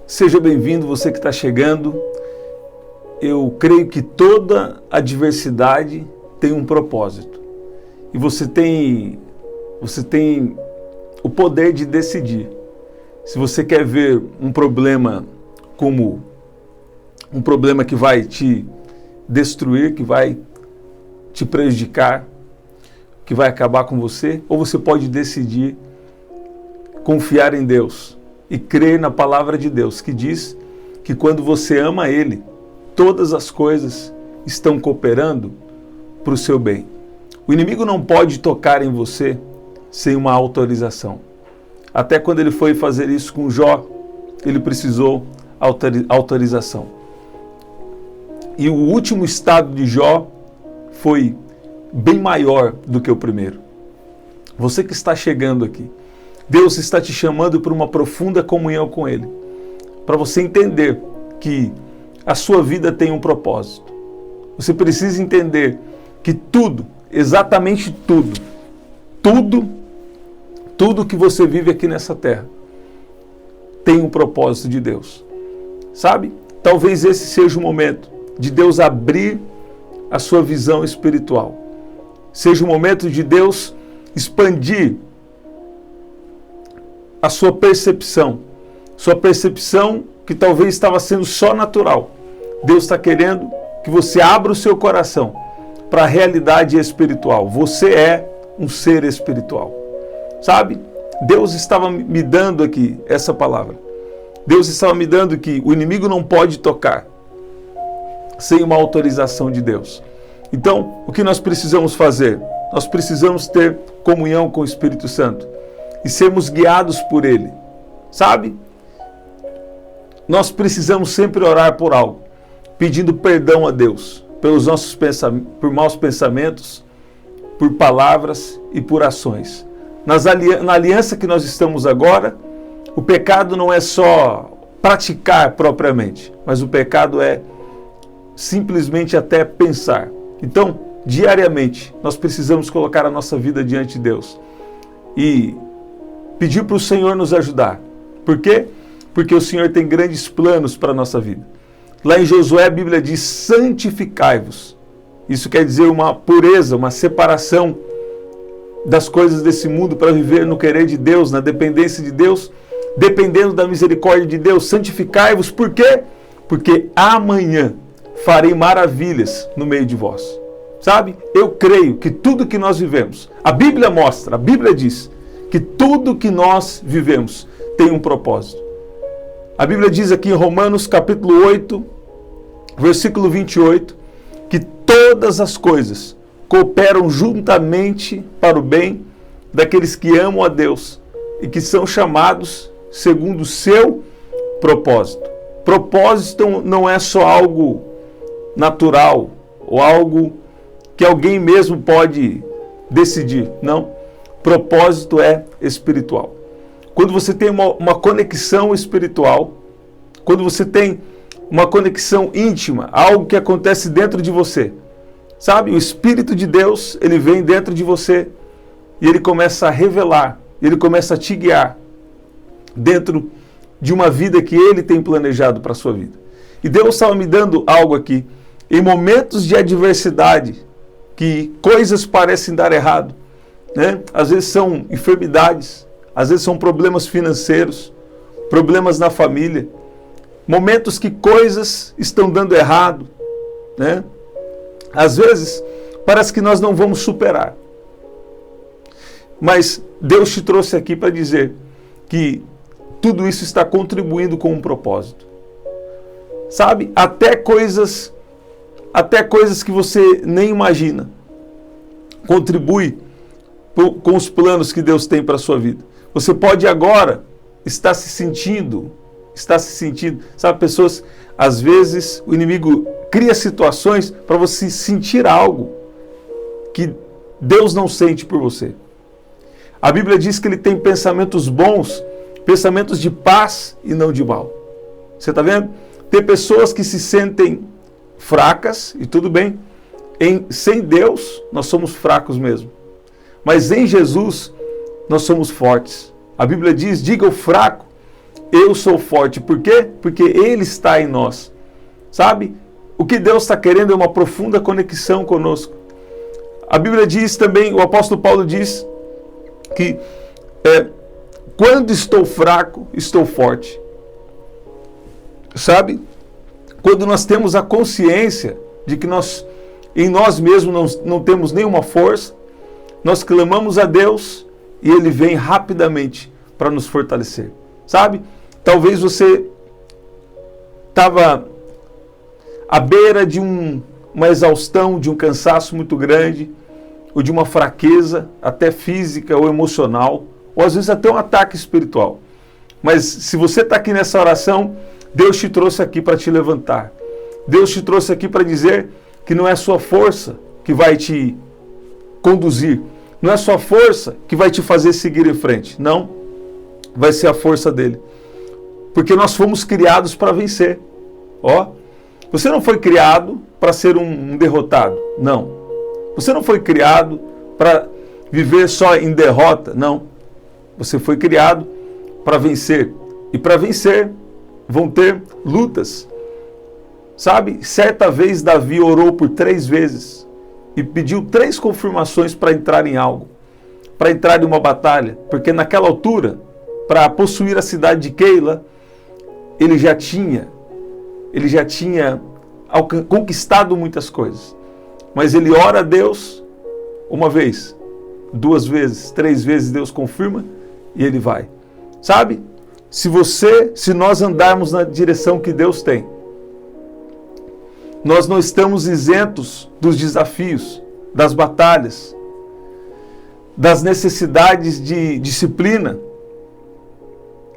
Seja bem-vindo, você que está chegando. Eu creio que toda adversidade tem um propósito. E você tem o poder de decidir. Se você quer ver um problema como um problema que vai te destruir, que vai te prejudicar, que vai acabar com você, ou você pode decidir confiar em Deus e crer na palavra de Deus, que diz que quando você ama Ele, todas as coisas estão cooperando para o seu bem. O inimigo não pode tocar em você sem uma autorização. Até quando ele foi fazer isso com Jó, ele precisou autorização. E o último estado de Jó foi bem maior do que o primeiro. Você que está chegando aqui, Deus está te chamando para uma profunda comunhão com Ele, para você entender que a sua vida tem um propósito. Você precisa entender que tudo, exatamente tudo que você vive aqui nessa terra tem um propósito de Deus. Sabe? Talvez esse seja o momento de Deus abrir a sua visão espiritual. Seja o momento de Deus expandir a sua percepção que talvez estava sendo só natural. Deus está querendo que você abra o seu coração para a realidade espiritual. Você é um ser espiritual. Sabe? Deus estava me dando aqui essa palavra. Deus estava me dando que o inimigo não pode tocar sem uma autorização de Deus. Então, o que nós precisamos fazer? Nós precisamos ter comunhão com o Espírito Santo e sermos guiados por Ele. Sabe? Nós precisamos sempre orar por algo, pedindo perdão a Deus pelos nossos por maus pensamentos, por palavras e por ações. Na aliança que nós estamos agora, o pecado não é só praticar propriamente, mas o pecado é simplesmente até pensar. Então, diariamente, nós precisamos colocar a nossa vida diante de Deus e pedir para o Senhor nos ajudar. Por quê? Porque o Senhor tem grandes planos para a nossa vida. Lá em Josué, a Bíblia diz: santificai-vos. Isso quer dizer uma pureza, uma separação das coisas desse mundo para viver no querer de Deus, na dependência de Deus, dependendo da misericórdia de Deus. Santificai-vos, por quê? Porque amanhã farei maravilhas no meio de vós. Sabe? Eu creio que tudo que nós vivemos, a Bíblia mostra, a Bíblia diz que tudo que nós vivemos tem um propósito. A Bíblia diz aqui em Romanos capítulo 8, versículo 28, que todas as coisas cooperam juntamente para o bem daqueles que amam a Deus e que são chamados segundo o seu propósito. Propósito não é só algo natural ou algo que alguém mesmo pode decidir. Não. Propósito é espiritual. Quando você tem uma conexão espiritual, quando você tem uma conexão íntima, algo que acontece dentro de você, sabe? O Espírito de Deus, ele vem dentro de você e ele começa a revelar, ele começa a te guiar dentro de uma vida que ele tem planejado para a sua vida. E Deus estava me dando algo aqui. Em momentos de adversidade, que coisas parecem dar errado, né? Às vezes são enfermidades, às vezes são problemas financeiros, problemas na família, momentos que coisas estão dando errado, né? Às vezes parece que nós não vamos superar. Mas Deus te trouxe aqui para dizer que tudo isso está contribuindo com um propósito. Sabe? Até coisas que você nem imagina contribui com os planos que Deus tem para a sua vida. Você pode agora estar se sentindo, sabe, pessoas, às vezes o inimigo cria situações para você sentir algo que Deus não sente por você. A Bíblia diz que ele tem pensamentos bons, pensamentos de paz e não de mal. Você está vendo? Tem pessoas que se sentem fracas, e tudo bem, sem Deus nós somos fracos mesmo. Mas em Jesus nós somos fortes. A Bíblia diz: diga ao fraco, eu sou forte. Por quê? Porque Ele está em nós. Sabe? O que Deus está querendo é uma profunda conexão conosco. A Bíblia diz também, o apóstolo Paulo diz que quando estou fraco, estou forte. Sabe? Quando nós temos a consciência de que em nós mesmos não temos nenhuma força, nós clamamos a Deus e Ele vem rapidamente para nos fortalecer. Sabe? Talvez você estava à beira de uma exaustão, de um cansaço muito grande, ou de uma fraqueza, até física ou emocional, ou às vezes até um ataque espiritual. Mas se você está aqui nessa oração, Deus te trouxe aqui para te levantar. Deus te trouxe aqui para dizer que não é a sua força que vai te conduzir, não é a sua força que vai te fazer seguir em frente. Não, vai ser a força dele. Porque nós fomos criados para vencer. Você não foi criado para ser um derrotado. Não. Você não foi criado para viver só em derrota. Não. Você foi criado para vencer. E para vencer vão ter lutas. Sabe? Certa vez Davi orou por 3 vezes e pediu 3 confirmações para entrar em algo, para entrar em uma batalha, porque naquela altura, para possuir a cidade de Keila, ele já tinha conquistado muitas coisas. Mas ele ora a Deus 1 vez, 2 vezes, 3 vezes, Deus confirma e ele vai. Sabe? Se nós andarmos na direção que Deus tem, nós não estamos isentos dos desafios, das batalhas, das necessidades de disciplina,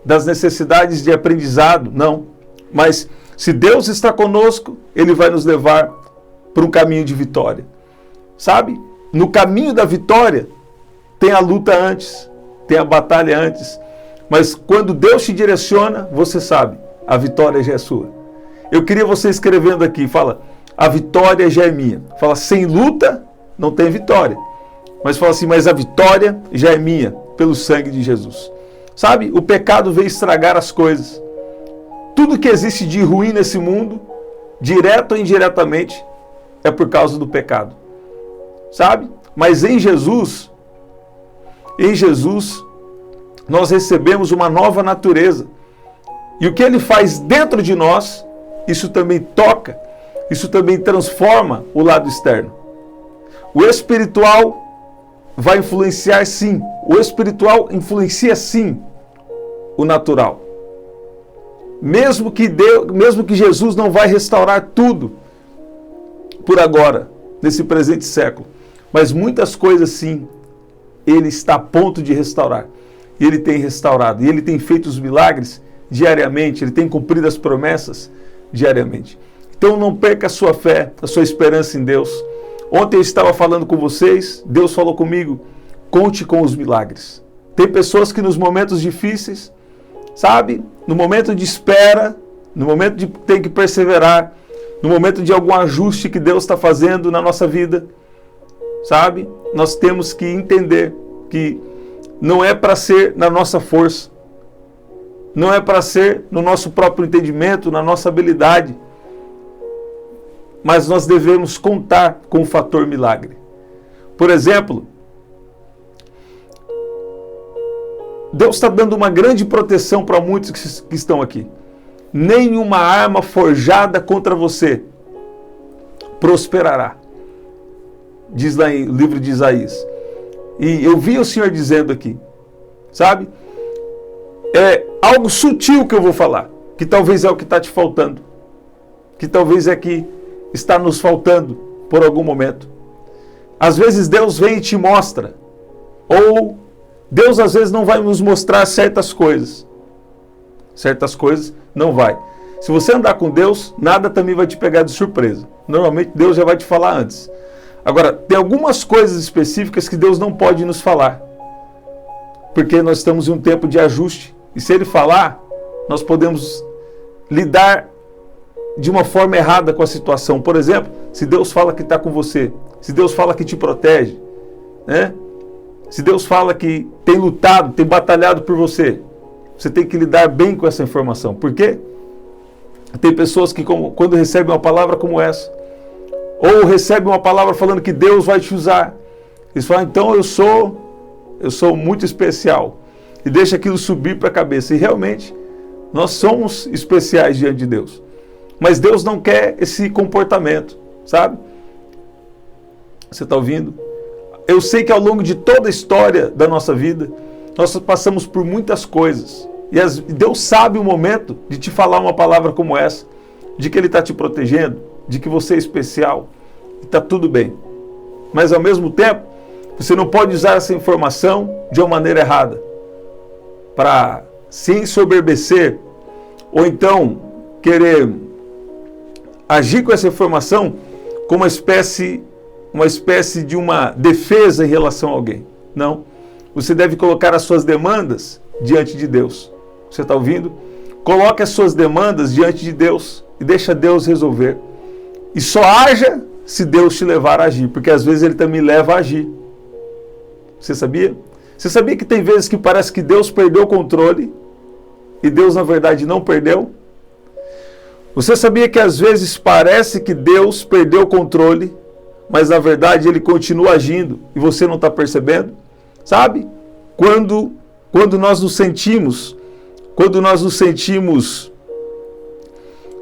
das necessidades de aprendizado, não. Mas se Deus está conosco, Ele vai nos levar para um caminho de vitória. Sabe? No caminho da vitória, tem a luta antes, tem a batalha antes. Mas quando Deus te direciona, você sabe, a vitória já é sua. Eu queria você escrevendo aqui, fala, a vitória já é minha. Fala, sem luta, não tem vitória. Mas fala assim, mas a vitória já é minha, pelo sangue de Jesus. Sabe, o pecado veio estragar as coisas. Tudo que existe de ruim nesse mundo, direto ou indiretamente, é por causa do pecado. Sabe? Mas em Jesus, nós recebemos uma nova natureza. E o que Ele faz dentro de nós, isso também toca, isso também transforma o lado externo. O espiritual vai influenciar sim. O espiritual influencia sim o natural. Mesmo que Jesus não vai restaurar tudo por agora, nesse presente século. Mas muitas coisas sim, Ele está a ponto de restaurar. E Ele tem restaurado. E Ele tem feito os milagres diariamente. Ele tem cumprido as promessas diariamente. Então não perca a sua fé, a sua esperança em Deus. Ontem eu estava falando com vocês, Deus falou comigo, conte com os milagres. Tem pessoas que nos momentos difíceis, sabe, no momento de espera, no momento de ter que perseverar, no momento de algum ajuste que Deus está fazendo na nossa vida, sabe, nós temos que entender que não é para ser na nossa força, não é para ser no nosso próprio entendimento, na nossa habilidade, mas nós devemos contar com o fator milagre. Por exemplo, Deus está dando uma grande proteção para muitos que estão aqui. Nenhuma arma forjada contra você prosperará, diz lá em livro de Isaías. E eu vi o Senhor dizendo aqui, sabe? É algo sutil que eu vou falar, que talvez é o que está te faltando, que talvez é que está nos faltando por algum momento. Às vezes Deus vem e te mostra, ou Deus às vezes não vai nos mostrar certas coisas não vai. Se você andar com Deus, nada também vai te pegar de surpresa. Normalmente Deus já vai te falar antes. Agora, tem algumas coisas específicas que Deus não pode nos falar, porque nós estamos em um tempo de ajuste, e se Ele falar, nós podemos lidar de uma forma errada com a situação. Por exemplo, se Deus fala que está com você, se Deus fala que te protege, né? Se Deus fala que tem lutado, tem batalhado por você, você tem que lidar bem com essa informação. Por quê? Tem pessoas que, quando recebem uma palavra como essa, ou recebem uma palavra falando que Deus vai te usar, eles falam, então eu sou muito especial. E deixa aquilo subir para a cabeça. E realmente, nós somos especiais diante de Deus. Mas Deus não quer esse comportamento, sabe? Você está ouvindo? Eu sei que ao longo de toda a história da nossa vida, nós passamos por muitas coisas. E Deus sabe o momento de te falar uma palavra como essa, de que Ele está te protegendo, de que você é especial, e está tudo bem. Mas ao mesmo tempo, você não pode usar essa informação de uma maneira errada, para se ensoberbecer, ou então querer agir com essa informação como uma espécie de uma defesa em relação a alguém. Não. Você deve colocar as suas demandas diante de Deus. Você está ouvindo? Coloque as suas demandas diante de Deus e deixa Deus resolver. E só haja se Deus te levar a agir, porque às vezes Ele também leva a agir. Você sabia? Você sabia que tem vezes que parece que Deus perdeu o controle e Deus na verdade não perdeu? Você sabia que às vezes parece que Deus perdeu o controle, mas na verdade Ele continua agindo e você não está percebendo? Sabe? Quando nós nos sentimos,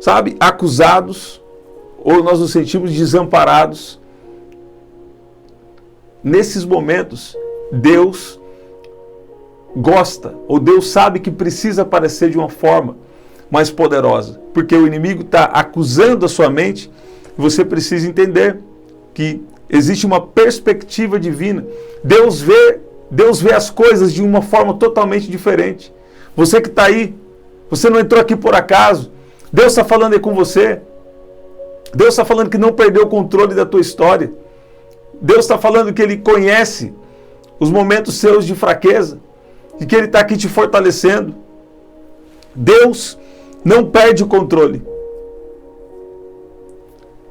sabe, acusados, ou nós nos sentimos desamparados, nesses momentos, Deus gosta, ou Deus sabe que precisa aparecer de uma forma mais poderosa, porque o inimigo está acusando a sua mente, e você precisa entender que existe uma perspectiva divina. Deus vê as coisas de uma forma totalmente diferente. Você que está aí, você não entrou aqui por acaso. Deus está falando aí com você. Deus está falando que não perdeu o controle da tua história. Deus está falando que Ele conhece os momentos seus de fraqueza e que Ele está aqui te fortalecendo. Deus não perde o controle.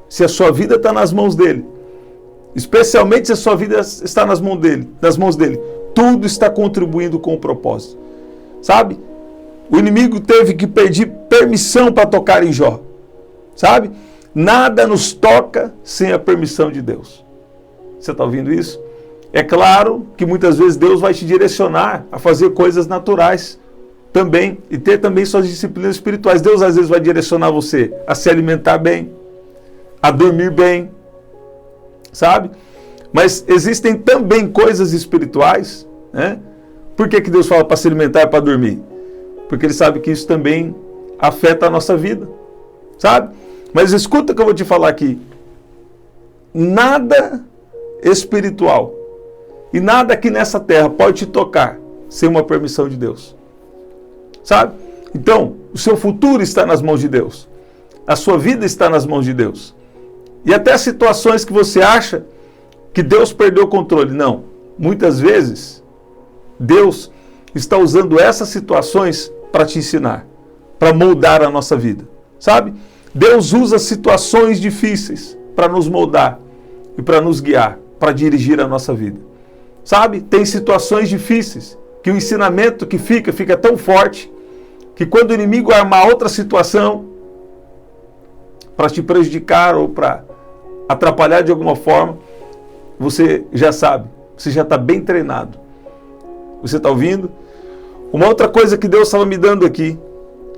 Se a sua vida está nas mãos dEle, especialmente se a sua vida está nas mãos dele, tudo está contribuindo com o propósito. Sabe? O inimigo teve que pedir permissão para tocar em Jó. Sabe? Nada nos toca sem a permissão de Deus. Você está ouvindo isso? É claro que muitas vezes Deus vai te direcionar a fazer coisas naturais também, e ter também suas disciplinas espirituais. Deus às vezes vai direcionar você a se alimentar bem, a dormir bem, sabe? Mas existem também coisas espirituais, né? Por que Deus fala para se alimentar e para dormir? Porque Ele sabe que isso também afeta a nossa vida, sabe? Mas escuta o que eu vou te falar aqui. Nada espiritual e nada aqui nessa terra pode te tocar sem uma permissão de Deus, sabe? Então, o seu futuro está nas mãos de Deus. A sua vida está nas mãos de Deus. E até situações que você acha que Deus perdeu o controle. Não. Muitas vezes, Deus está usando essas situações para te ensinar, para moldar a nossa vida. Sabe? Deus usa situações difíceis para nos moldar e para nos guiar, para dirigir a nossa vida. Sabe? Tem situações difíceis que o ensinamento que fica tão forte que quando o inimigo armar outra situação para te prejudicar ou para atrapalhar de alguma forma, você já sabe, você já está bem treinado. Você está ouvindo? Uma outra coisa que Deus estava me dando aqui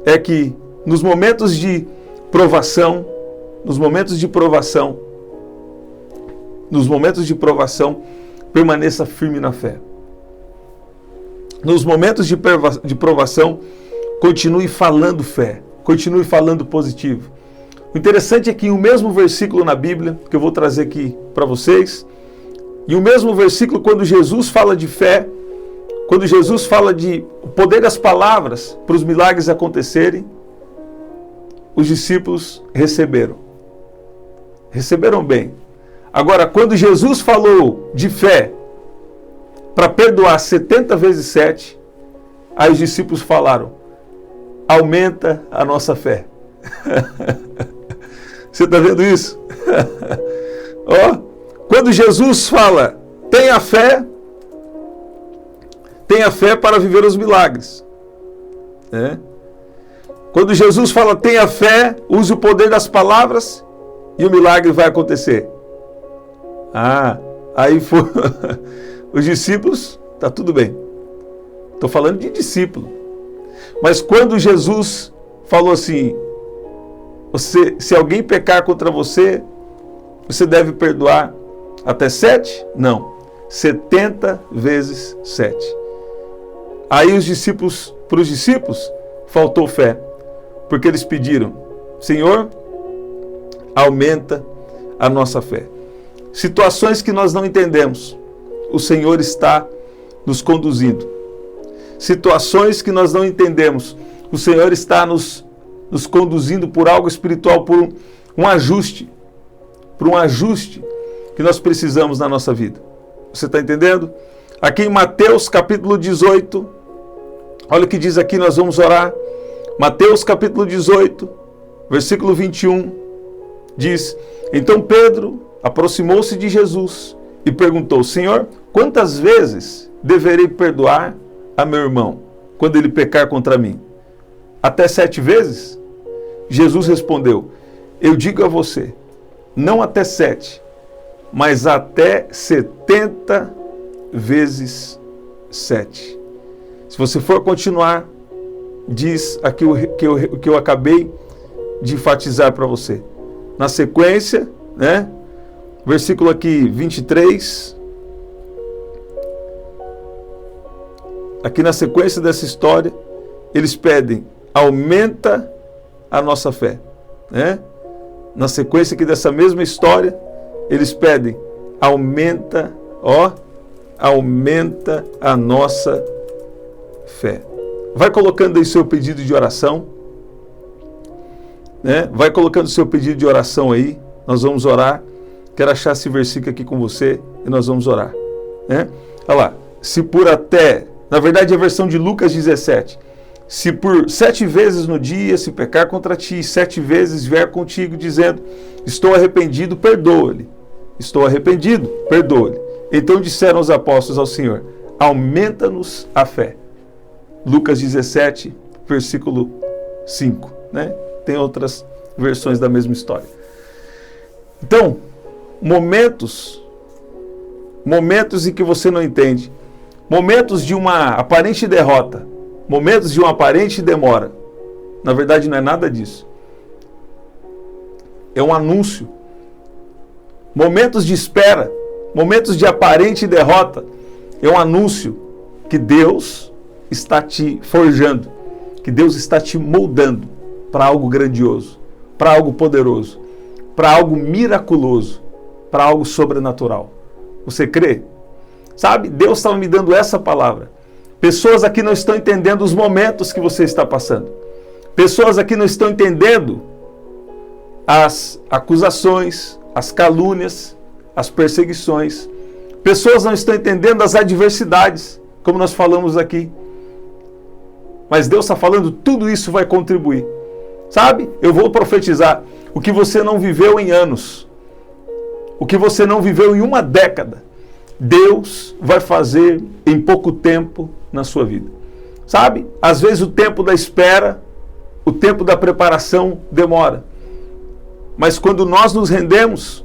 é que nos momentos de provação, permaneça firme na fé. Nos momentos de provação, continue falando fé, continue falando positivo. O interessante é que o mesmo versículo na Bíblia, que eu vou trazer aqui para vocês, e o mesmo versículo quando Jesus fala de fé, quando Jesus fala de o poder das palavras para os milagres acontecerem, os discípulos receberam bem. Agora, quando Jesus falou de fé para perdoar 70 vezes 7, aí os discípulos falaram, aumenta a nossa fé. Você está vendo isso? Quando Jesus fala, tenha fé para viver os milagres. né? Quando Jesus fala tenha fé, use o poder das palavras e o milagre vai acontecer. Aí foi os discípulos, tá tudo bem. Estou falando de discípulo. Mas quando Jesus falou assim, se alguém pecar contra você, você deve perdoar até 7? Não, 70 vezes 7. Aí para os discípulos, faltou fé. Porque eles pediram, Senhor, aumenta a nossa fé. Situações que nós não entendemos, o Senhor está nos conduzindo. Situações que nós não entendemos, o Senhor está nos conduzindo por algo espiritual, por um ajuste que nós precisamos na nossa vida. Você está entendendo? Aqui em Mateus capítulo 18, olha o que diz aqui, nós vamos orar. Mateus capítulo 18, versículo 21, diz, então Pedro aproximou-se de Jesus e perguntou, Senhor, quantas vezes deverei perdoar a meu irmão quando ele pecar contra mim? Até 7 vezes? Jesus respondeu, eu digo a você, não até 7, mas até 70 vezes 7. Se você for continuar, diz aqui o que eu acabei de enfatizar para você. Na sequência, né? Versículo aqui 23. Aqui na sequência dessa história, eles pedem, aumenta a nossa fé, né? Na sequência aqui dessa mesma história, eles pedem, aumenta a nossa fé. Vai colocando aí seu pedido de oração, né? Vai colocando seu pedido de oração aí, nós vamos orar. Quero achar esse versículo aqui com você e nós vamos orar, né? Olha lá, se por até, na verdade é a versão de Lucas 17, se por 7 vezes no dia se pecar contra ti, 7 vezes vier contigo dizendo, estou arrependido, perdoa-lhe. Estou arrependido, perdoa-lhe. Então disseram os apóstolos ao Senhor, aumenta-nos a fé. Lucas 17, versículo 5, né? Tem outras versões da mesma história. Então, momentos em que você não entende, momentos de uma aparente derrota, momentos de uma aparente demora. Na verdade, não é nada disso. É um anúncio. Momentos de espera, momentos de aparente derrota, é um anúncio que Deus está te forjando, que Deus está te moldando para algo grandioso, para algo poderoso, para algo miraculoso, para algo sobrenatural. Você crê? Sabe, Deus estava me dando essa palavra. Pessoas aqui não estão entendendo os momentos que você está passando. Pessoas aqui não estão entendendo as acusações, as calúnias, as perseguições. Pessoas não estão entendendo as adversidades, como nós falamos aqui. Mas Deus está falando, tudo isso vai contribuir. Sabe? Eu vou profetizar o que você não viveu em anos, o que você não viveu em uma década, Deus vai fazer em pouco tempo na sua vida. Sabe? Às vezes o tempo da espera, o tempo da preparação demora. Mas quando nós nos rendemos,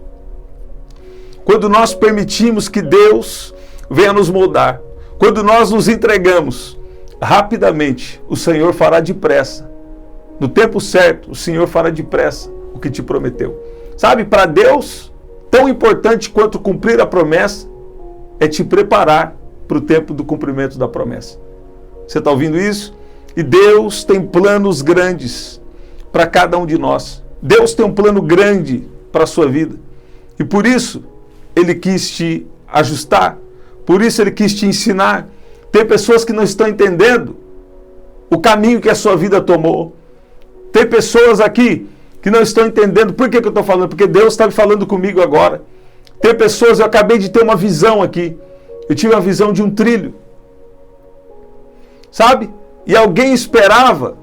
quando nós permitimos que Deus venha nos moldar, quando nós nos entregamos, rapidamente o Senhor fará depressa. No tempo certo, o Senhor fará depressa o que te prometeu. Sabe, para Deus, tão importante quanto cumprir a promessa, é te preparar para o tempo do cumprimento da promessa. Você está ouvindo isso? E Deus tem planos grandes para cada um de nós. Deus tem um plano grande para a sua vida. E por isso, Ele quis te ajustar. Por isso, Ele quis te ensinar. Tem pessoas que não estão entendendo o caminho que a sua vida tomou. Tem pessoas aqui que não estão entendendo. Por que eu estou falando? Porque Deus está falando comigo agora. Tem pessoas, eu acabei de ter uma visão aqui. Eu tive a visão de um trilho. Sabe? E alguém esperava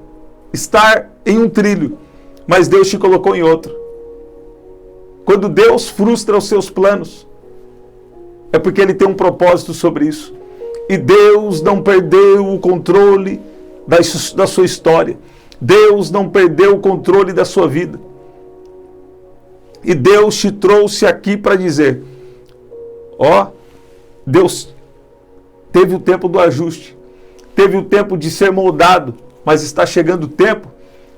estar em um trilho, mas Deus te colocou em outro. Quando Deus frustra os seus planos, é porque Ele tem um propósito sobre isso. E Deus não perdeu o controle da sua história. Deus não perdeu o controle da sua vida. E Deus te trouxe aqui para dizer, Deus teve o tempo do ajuste, teve o tempo de ser moldado, mas está chegando o tempo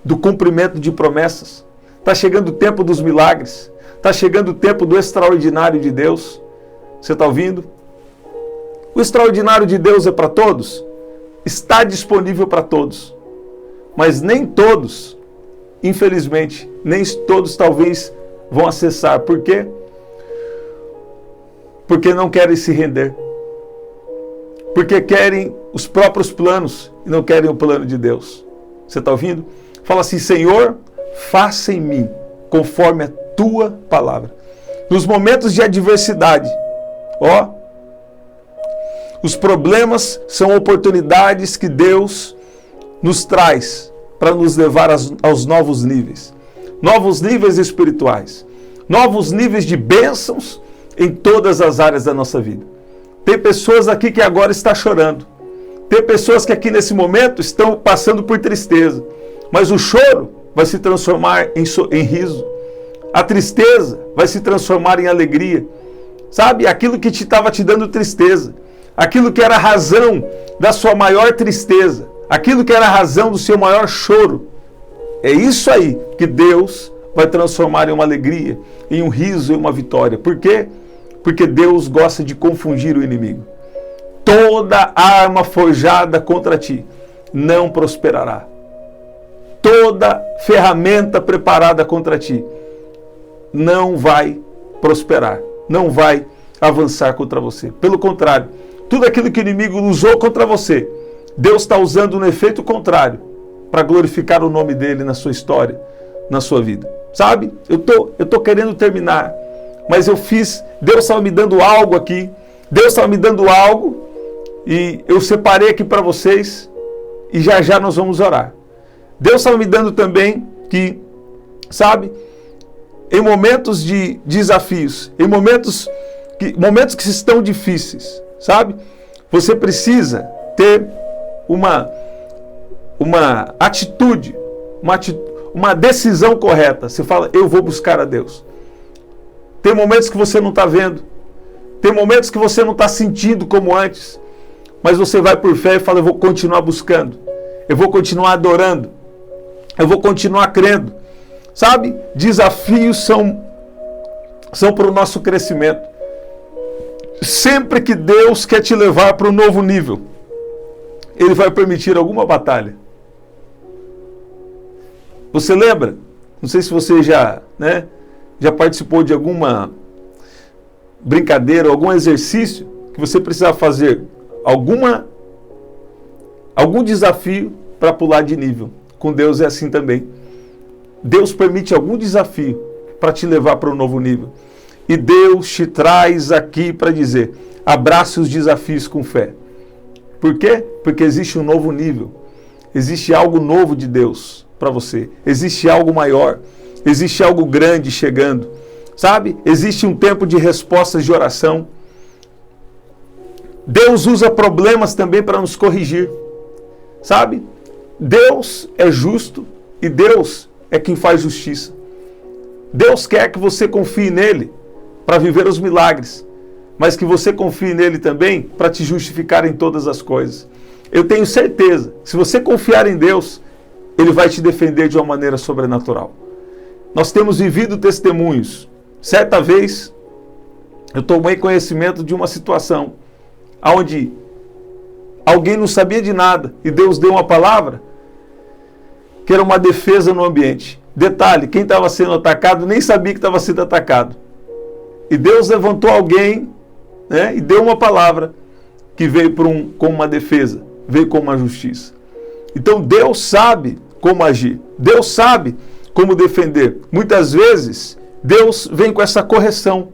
do cumprimento de promessas, está chegando o tempo dos milagres, está chegando o tempo do extraordinário de Deus. Você está ouvindo? O extraordinário de Deus é para todos? Está disponível para todos, mas nem todos, infelizmente, nem todos talvez vão acessar. Por quê? Porque não querem se render. Porque querem os próprios planos e não querem o plano de Deus. Você está ouvindo? Fala assim, Senhor, faça em mim conforme a tua palavra. Nos momentos de adversidade, os problemas são oportunidades que Deus nos traz para nos levar aos novos níveis espirituais, novos níveis de bênçãos em todas as áreas da nossa vida. Tem pessoas aqui que agora estão chorando, tem pessoas que aqui nesse momento estão passando por tristeza, mas o choro vai se transformar em riso, a tristeza vai se transformar em alegria, sabe? Aquilo que estava te dando tristeza, aquilo que era a razão da sua maior tristeza, aquilo que era a razão do seu maior choro, é isso aí que Deus vai transformar em uma alegria, em um riso, em uma vitória. Por quê? Porque Deus gosta de confundir o inimigo. Toda arma forjada contra ti não prosperará. Toda ferramenta preparada contra ti não vai prosperar, não vai avançar contra você. Pelo contrário, tudo aquilo que o inimigo usou contra você, Deus está usando no efeito contrário para glorificar o nome dele na sua história, na sua vida. Sabe? Eu tô querendo terminar, mas Deus estava me dando algo aqui, Deus estava me dando algo e eu separei aqui para vocês e já nós vamos orar. Deus estava me dando também que, sabe, em momentos de desafios, em momentos que estão difíceis, sabe? Você precisa ter uma atitude, uma decisão correta. Você fala, eu vou buscar a Deus. Tem momentos que você não está vendo, tem momentos que você não está sentindo como antes, mas você vai por fé e fala, eu vou continuar buscando, eu vou continuar adorando, eu vou continuar crendo. Sabe? Desafios são para o nosso crescimento. Sempre que Deus quer te levar para um novo nível, Ele vai permitir alguma batalha. Você lembra? Não sei se você já participou de alguma brincadeira, algum exercício que você precisava fazer algum desafio para pular de nível. Com Deus é assim também. Deus permite algum desafio para te levar para um novo nível. E Deus te traz aqui para dizer, abrace os desafios com fé. Por quê? Porque existe um novo nível. Existe algo novo de Deus para você. Existe algo maior. Existe algo grande chegando. Sabe? Existe um tempo de respostas de oração. Deus usa problemas também para nos corrigir. Sabe? Deus é justo e Deus é quem faz justiça. Deus quer que você confie nele para viver os milagres, mas que você confie nele também para te justificar em todas as coisas. Eu tenho certeza, se você confiar em Deus, Ele vai te defender de uma maneira sobrenatural. Nós temos vivido testemunhos. Certa vez, eu tomei conhecimento de uma situação onde alguém não sabia de nada e Deus deu uma palavra que era uma defesa no ambiente. Detalhe, quem estava sendo atacado nem sabia que estava sendo atacado. E Deus levantou alguém, e deu uma palavra que veio com uma defesa, veio com uma justiça. Então Deus sabe como agir, Deus sabe como defender. Muitas vezes Deus vem com essa correção.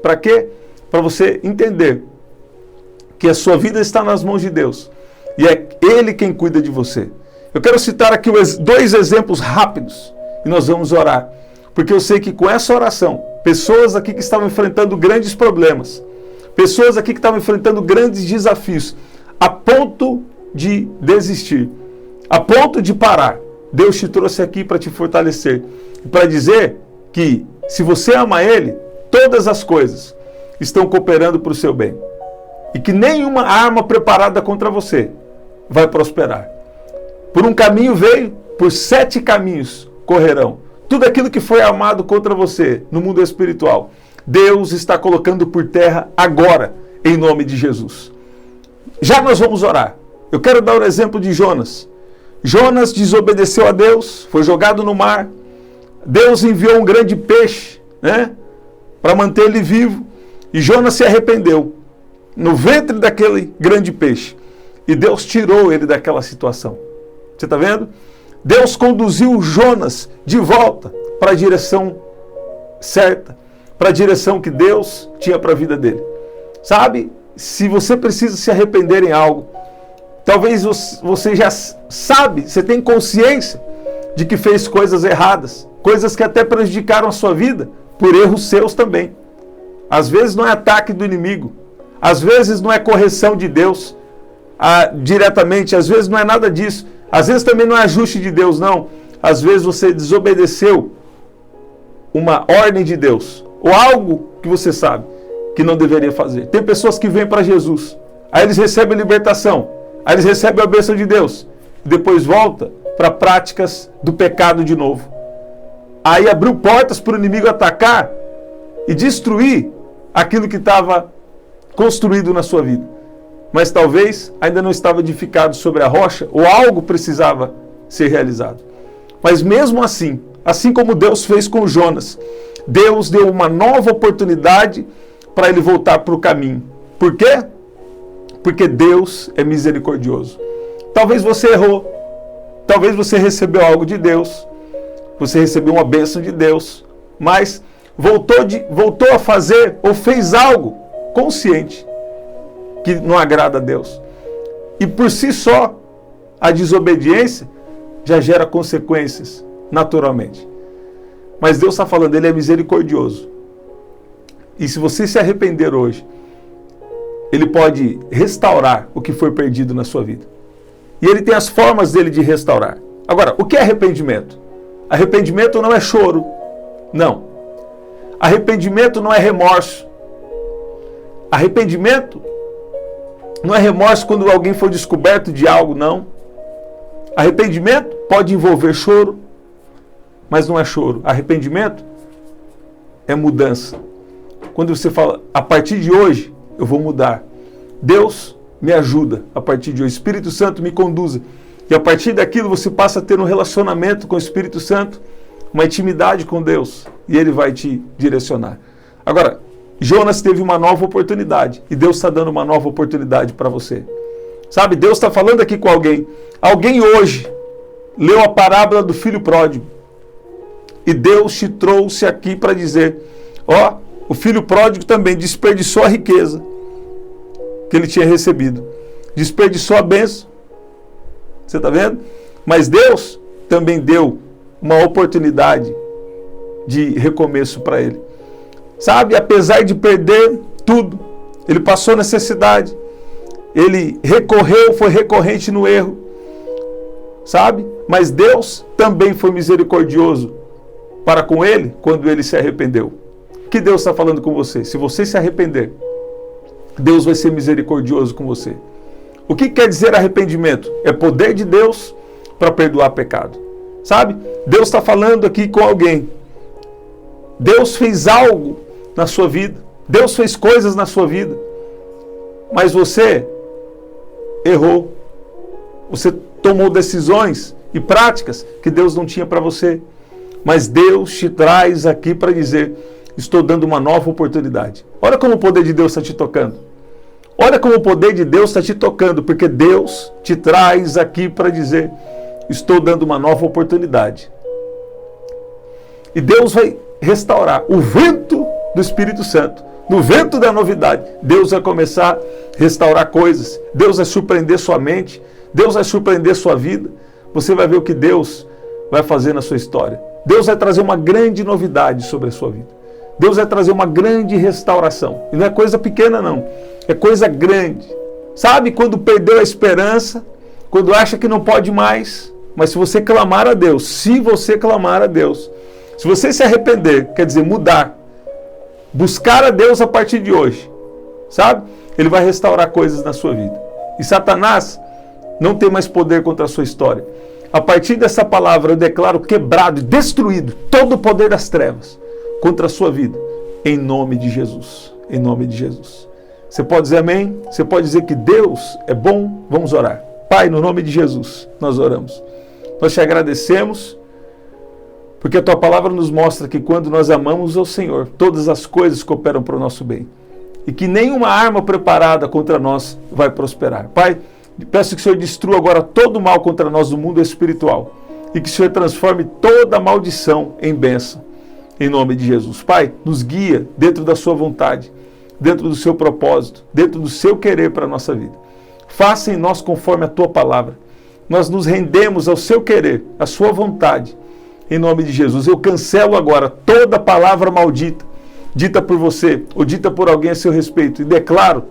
Para quê? Para você entender que a sua vida está nas mãos de Deus e é Ele quem cuida de você. Eu quero citar aqui 2 exemplos rápidos e nós vamos orar, porque eu sei que com essa oração, pessoas aqui que estavam enfrentando grandes problemas, pessoas aqui que estavam enfrentando grandes desafios, a ponto de desistir, a ponto de parar. Deus te trouxe aqui para te fortalecer, para dizer que se você ama Ele, todas as coisas estão cooperando para o seu bem. E que nenhuma arma preparada contra você vai prosperar. Por um caminho veio, por 7 caminhos correrão. Tudo aquilo que foi armado contra você no mundo espiritual, Deus está colocando por terra agora, em nome de Jesus. Já nós vamos orar. Eu quero dar o exemplo de Jonas. Jonas desobedeceu a Deus, foi jogado no mar. Deus enviou um grande peixe, para manter ele vivo. E Jonas se arrependeu no ventre daquele grande peixe. E Deus tirou ele daquela situação. Você está vendo? Deus conduziu Jonas de volta para a direção certa, para a direção que Deus tinha para a vida dele. Sabe, se você precisa se arrepender em algo, talvez você já sabe, você tem consciência de que fez coisas erradas, coisas que até prejudicaram a sua vida, por erros seus também. Às vezes não é ataque do inimigo, às vezes não é correção de Deus diretamente, às vezes não é nada disso, às vezes também não é ajuste de Deus, não. Às vezes você desobedeceu uma ordem de Deus, ou algo que você sabe que não deveria fazer. Tem pessoas que vêm para Jesus, aí eles recebem a libertação, aí eles recebem a bênção de Deus, e depois volta para práticas do pecado de novo. Aí abriu portas para o inimigo atacar e destruir aquilo que estava construído na sua vida. Mas talvez ainda não estava edificado sobre a rocha, ou algo precisava ser realizado. Mas mesmo assim, assim como Deus fez com Jonas, Deus deu uma nova oportunidade para ele voltar para o caminho. Por quê? Porque Deus é misericordioso. Talvez você errou, talvez você recebeu algo de Deus, você recebeu uma bênção de Deus, mas voltou a fazer ou fez algo consciente que não agrada a Deus. E por si só, a desobediência já gera consequências naturalmente. Mas Deus está falando, Ele é misericordioso. E se você se arrepender hoje, Ele pode restaurar o que foi perdido na sua vida. E Ele tem as formas dele de restaurar. Agora, o que é arrependimento? Arrependimento não é choro. Não. Arrependimento não é remorso. Arrependimento não é remorso quando alguém foi descoberto de algo, não. Arrependimento pode envolver choro, mas não é choro. Arrependimento é mudança. Quando você fala, a partir de hoje eu vou mudar. Deus me ajuda a partir de hoje. O Espírito Santo me conduza. E a partir daquilo você passa a ter um relacionamento com o Espírito Santo, uma intimidade com Deus. E Ele vai te direcionar. Agora, Jonas teve uma nova oportunidade. E Deus está dando uma nova oportunidade para você. Sabe, Deus está falando aqui com alguém. Alguém hoje leu a parábola do filho pródigo. E Deus te trouxe aqui para dizer, o filho pródigo também desperdiçou a riqueza que ele tinha recebido. Desperdiçou a bênção. Você está vendo? Mas Deus também deu uma oportunidade de recomeço para ele. Sabe, apesar de perder tudo, ele passou necessidade. Ele foi recorrente no erro. Sabe? Mas Deus também foi misericordioso para com ele quando ele se arrependeu. O que Deus está falando com você? Se você se arrepender, Deus vai ser misericordioso com você. O que quer dizer arrependimento? É poder de Deus para perdoar pecado. Sabe? Deus está falando aqui com alguém. Deus fez algo na sua vida. Deus fez coisas na sua vida. Mas você errou. Você tomou decisões e práticas que Deus não tinha para você. Mas Deus te traz aqui para dizer, estou dando uma nova oportunidade. Olha como o poder de Deus está te tocando. Olha como o poder de Deus está te tocando, porque Deus te traz aqui para dizer, estou dando uma nova oportunidade. E Deus vai restaurar o vento do Espírito Santo. No vento da novidade, Deus vai começar a restaurar coisas. Deus vai surpreender sua mente. Deus vai surpreender sua vida. Você vai ver o que Deus vai fazer na sua história. Deus vai trazer uma grande novidade sobre a sua vida. Deus vai trazer uma grande restauração. E não é coisa pequena, não. É coisa grande. Sabe quando perdeu a esperança? quando acha que não pode mais, mas se você clamar a Deus, se você se arrepender, quer dizer, mudar, buscar a Deus a partir de hoje, sabe? Ele vai restaurar coisas na sua vida. E Satanás não tem mais poder contra a sua história. A partir dessa palavra eu declaro quebrado e destruído todo o poder das trevas contra a sua vida, em nome de Jesus. Em nome de Jesus. Você pode dizer amém? Você pode dizer que Deus é bom? Vamos orar. Pai, no nome de Jesus, nós oramos. Nós te agradecemos, porque a tua palavra nos mostra que quando nós amamos ao Senhor, todas as coisas cooperam para o nosso bem. E que nenhuma arma preparada contra nós vai prosperar. Pai, peço que o Senhor destrua agora todo o mal contra nós do mundo espiritual. E que o Senhor transforme toda maldição em bênção. Em nome de Jesus. Pai, nos guia dentro da sua vontade, dentro do seu propósito, dentro do seu querer para a nossa vida. Faça em nós conforme a tua palavra. Nós nos rendemos ao seu querer, à sua vontade. Em nome de Jesus. Eu cancelo agora toda palavra maldita, dita por você ou dita por alguém a seu respeito. E declaro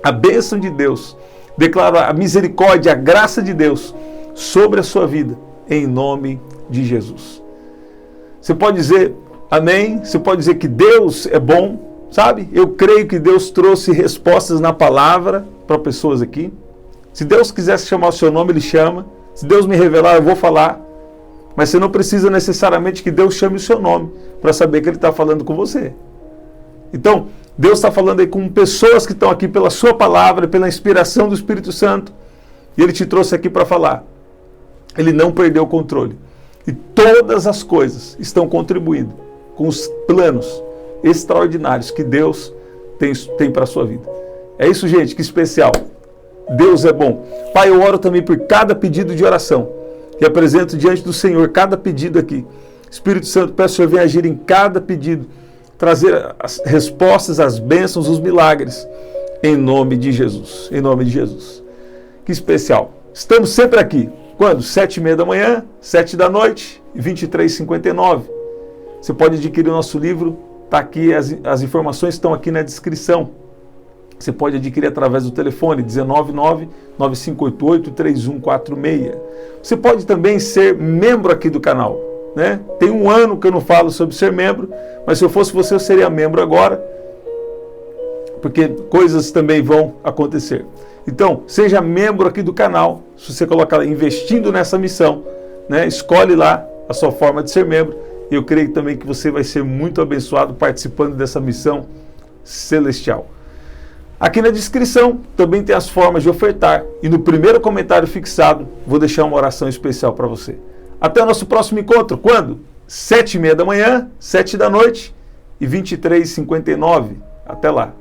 a bênção de Deus. Declaro a misericórdia, a graça de Deus sobre a sua vida. Em nome de Jesus. Você pode dizer amém? Você pode dizer que Deus é bom, sabe? Eu creio que Deus trouxe respostas na palavra para pessoas aqui. Se Deus quisesse chamar o seu nome, Ele chama. Se Deus me revelar, eu vou falar. Mas você não precisa necessariamente que Deus chame o seu nome para saber que Ele está falando com você. Então, Deus está falando aí com pessoas que estão aqui pela sua palavra, pela inspiração do Espírito Santo. E Ele te trouxe aqui para falar. Ele não perdeu o controle. E todas as coisas estão contribuindo com os planos extraordinários que Deus tem para a sua vida. É isso, gente, que especial. Deus é bom. Pai, eu oro também por cada pedido de oração e apresento diante do Senhor cada pedido aqui. Espírito Santo, peço que o Senhor venha agir em cada pedido, trazer as respostas, as bênçãos, os milagres, em nome de Jesus. Em nome de Jesus. Que especial. Estamos sempre aqui. Quando? 7h30 da manhã, 7 da noite e 23h59. Você pode adquirir o nosso livro, está aqui, as informações estão aqui na descrição. Você pode adquirir através do telefone 199-9588-3146. Você pode também ser membro aqui do canal, né? Tem 1 ano que eu não falo sobre ser membro, mas se eu fosse você, eu seria membro agora, porque coisas também vão acontecer. Então, seja membro aqui do canal. Se você colocar investindo nessa missão, né? Escolhe lá a sua forma de ser membro. E eu creio também que você vai ser muito abençoado participando dessa missão celestial. Aqui na descrição também tem as formas de ofertar. E no primeiro comentário fixado, vou deixar uma oração especial para você. Até o nosso próximo encontro. Quando? 7h30 da manhã, 7 da noite e 23h59. Até lá.